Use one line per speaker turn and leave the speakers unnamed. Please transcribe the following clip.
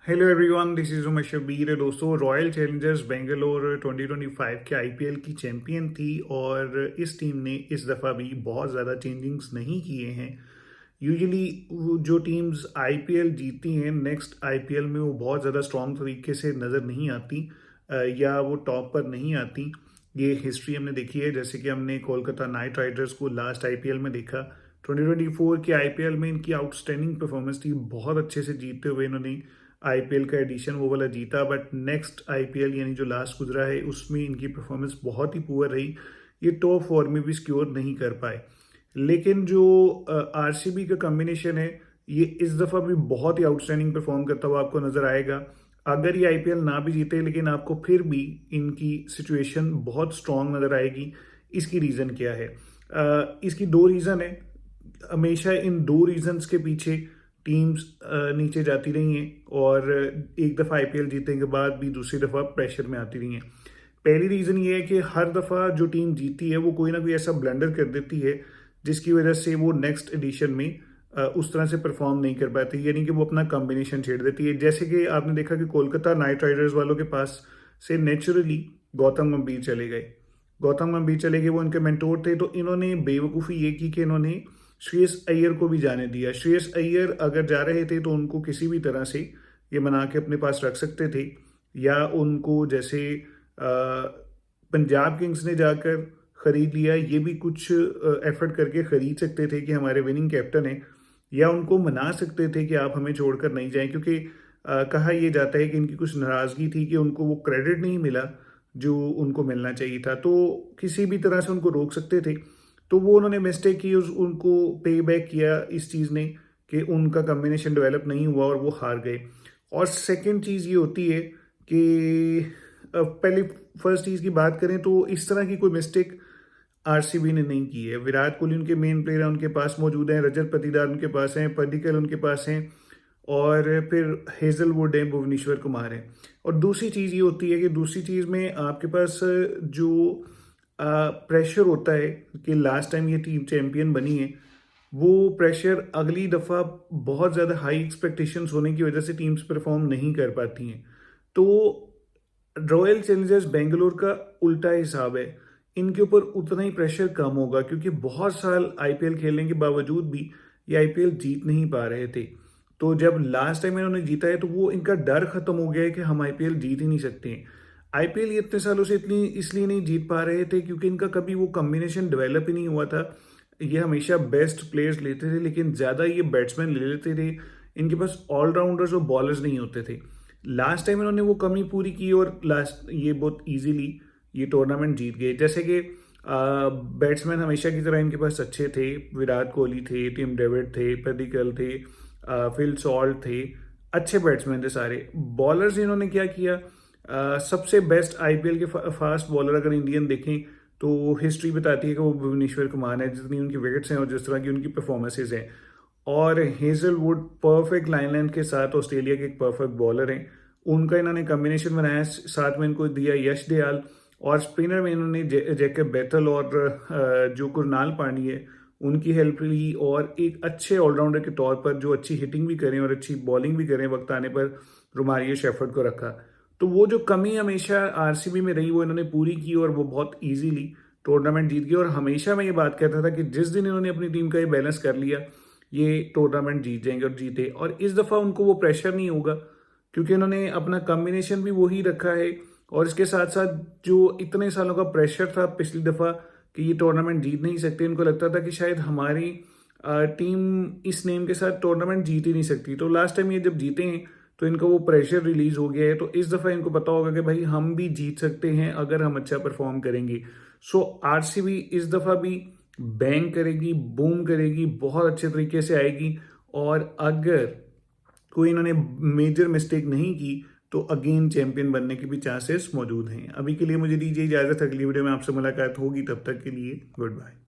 Hello everyone, this is Umesh Shabbir. दोस्तों, royal Challengers Bangalore 2025 के IPL की चैंपियन थी और इस टीम ने इस दफ़ा भी बहुत ज़्यादा चेंजिंग्स नहीं किए हैं। यूजुअली जो टीम्स आईपीएल जीती हैं नेक्स्ट आईपीएल में वो बहुत ज़्यादा स्ट्रॉन्ग तरीके से नज़र नहीं आती, या वो टॉप पर नहीं आती। ये हिस्ट्री हमने देखी है, जैसे कि हमने कोलकाता नाइट राइडर्स को लास्ट आईपीएल में देखा। 2024 के आईपीएल में इनकी आउटस्टैंडिंग परफॉर्मेंस थी, बहुत अच्छे से जीतते हुए इन्होंने आईपीएल का एडिशन वो वाला जीता। बट नेक्स्ट आईपीएल यानी जो लास्ट गुजरा है उसमें इनकी परफॉर्मेंस बहुत ही पुअर रही। ये टॉप फोर में भी सिक्योर नहीं कर पाए। लेकिन जो आरसीबी का कॉम्बिनेशन है, ये इस दफ़ा भी बहुत ही आउटस्टैंडिंग परफॉर्म करता हुआ आपको नज़र आएगा। अगर ये आईपीएल ना भी जीते लेकिन आपको फिर भी इनकी सिचुएशन बहुत स्ट्रांग नज़र आएगी। इसकी रीज़न क्या है? इसकी दो रीज़न है। हमेशा इन दो रीजंस के पीछे टीम्स नीचे जाती रही हैं और एक दफ़ा आईपीएल जीतने के बाद भी दूसरी दफ़ा प्रेशर में आती रही हैं। पहली रीज़न ये है कि हर दफ़ा जो टीम जीती है वो कोई ना कोई ऐसा ब्लंडर कर देती है जिसकी वजह से वो नेक्स्ट एडिशन में उस तरह से परफॉर्म नहीं कर पाती, यानी कि वो अपना कॉम्बिनेशन छेड़ देती है। जैसे कि आपने देखा कि कोलकाता नाइट राइडर्स वालों के पास से नेचुरली गौतम गंभीर चले गए। गौतम गंभीर चले गए, वो उनके मेंटोर थे, तो इन्होंने बेवकूफ़ी ये की कि इन्होंने श्रेयस अय्यर को भी जाने दिया। श्रेयस अय्यर अगर जा रहे थे तो उनको किसी भी तरह से ये मना के अपने पास रख सकते थे, या उनको जैसे पंजाब किंग्स ने जाकर खरीद लिया, ये भी कुछ एफर्ट करके खरीद सकते थे कि हमारे विनिंग कैप्टन है, या उनको मना सकते थे कि आप हमें छोड़कर नहीं जाएं, क्योंकि कहा यह जाता है कि इनकी कुछ नाराज़गी थी कि उनको वो क्रेडिट नहीं मिला जो उनको मिलना चाहिए था, तो किसी भी तरह से उनको रोक सकते थे। तो वो उन्होंने मिस्टेक की, उस उनको पे बैक किया इस चीज़ ने कि उनका कॉम्बिनेशन डेवलप नहीं हुआ और वो हार गए। और सेकंड चीज़ ये होती है कि पहले फर्स्ट चीज़ की बात करें तो इस तरह की कोई मिस्टेक आरसीबी ने नहीं की है। विराट कोहली उनके मेन प्लेयर हैं, उनके पास मौजूद हैं, रजत पाटीदार उनके पास हैं, पडिक्कल उनके पास हैं, और फिर हेजलवुड है, भुवनेश्वर कुमार है। और दूसरी चीज़ ये होती है कि दूसरी चीज़ में आपके पास जो प्रेशर होता है कि लास्ट टाइम ये टीम चैंपियन बनी है, वो प्रेशर अगली दफ़ा बहुत ज़्यादा हाई एक्सपेक्टेशंस होने की वजह से टीम्स परफॉर्म नहीं कर पाती हैं। तो रॉयल चैलेंजर्स बेंगलोर का उल्टा हिसाब है। इनके ऊपर उतना ही प्रेशर कम होगा क्योंकि बहुत साल आईपीएल खेलने के बावजूद भी ये आईपीएल जीत नहीं पा रहे थे। तो जब लास्ट टाइम इन्होंने जीता है तो वो इनका डर खत्म हो गया है कि हम आईपीएल जीत ही नहीं सकते हैं। आईपीएल ये इतने सालों से इतनी इसलिए नहीं जीत पा रहे थे क्योंकि इनका कभी वो कॉम्बिनेशन डेवलप ही नहीं हुआ था। ये हमेशा बेस्ट प्लेयर्स लेते थे लेकिन ज़्यादा ये बैट्समैन ले लेते थे। इनके पास ऑलराउंडर्स और बॉलर्स नहीं होते थे। लास्ट टाइम इन्होंने वो कमी पूरी की और लास्ट ये बहुत इजीली ये टूर्नामेंट जीत गए। जैसे कि बैट्समैन हमेशा की तरह इनके पास अच्छे थे। विराट कोहली थे, टिम डेविड थे, पेडिकल थे, फिल सॉल्ट थे, अच्छे बैट्समैन थे सारे। बॉलर्स इन्होंने क्या किया, सबसे बेस्ट आईपीएल के फास्ट बॉलर अगर इंडियन देखें तो हिस्ट्री बताती है कि वो भुवनेश्वर कुमार है, जितनी उनकी विकेट्स हैं और जिस तरह की उनकी परफॉर्मेंसेज हैं। और हेजलवुड परफेक्ट लाइन लेंथ के साथ ऑस्ट्रेलिया के एक परफेक्ट बॉलर हैं। उनका इन्होंने कॉम्बिनेशन बनाया, साथ में इनको दिया यश दयाल, और स्पिनर में इन्होंने जैकब बेथल और जो कुरनाल पांड्या है उनकी हेल्प ली, और एक अच्छे ऑलराउंडर के तौर पर जो अच्छी हिटिंग भी करें और अच्छी बॉलिंग भी करें वक्त आने पर रोमारियो शेफर्ड को रखा। तो वो जो कमी हमेशा आरसीबी में रही वो इन्होंने पूरी की और वो बहुत इजीली टूर्नामेंट जीत गए। और हमेशा मैं ये बात कहता था कि जिस दिन इन्होंने अपनी टीम का ये बैलेंस कर लिया ये टूर्नामेंट जीत जाएंगे, और जीते। और इस दफ़ा उनको वो प्रेशर नहीं होगा क्योंकि उन्होंने अपना कॉम्बिनेशन भी वही रखा है। और इसके साथ साथ जो इतने सालों का प्रेशर था पिछली दफ़ा कि ये टूर्नामेंट जीत नहीं सकते, इनको लगता था कि शायद हमारी टीम इस नेम के साथ टूर्नामेंट जीत ही नहीं सकती। तो लास्ट टाइम ये जब जीते हैं तो इनका वो प्रेशर रिलीज हो गया है। तो इस दफ़ा इनको पता होगा कि भाई हम भी जीत सकते हैं अगर हम अच्छा परफॉर्म करेंगे। सो आरसीबी इस दफ़ा भी बैंग करेगी, बूम करेगी, बहुत अच्छे तरीके से आएगी। और अगर कोई इन्होंने मेजर मिस्टेक नहीं की तो अगेन चैंपियन बनने के भी चांसेस मौजूद हैं। अभी के लिए मुझे दीजिए इजाज़त, अगली वीडियो में आपसे मुलाकात होगी, तब तक के लिए गुड बाय।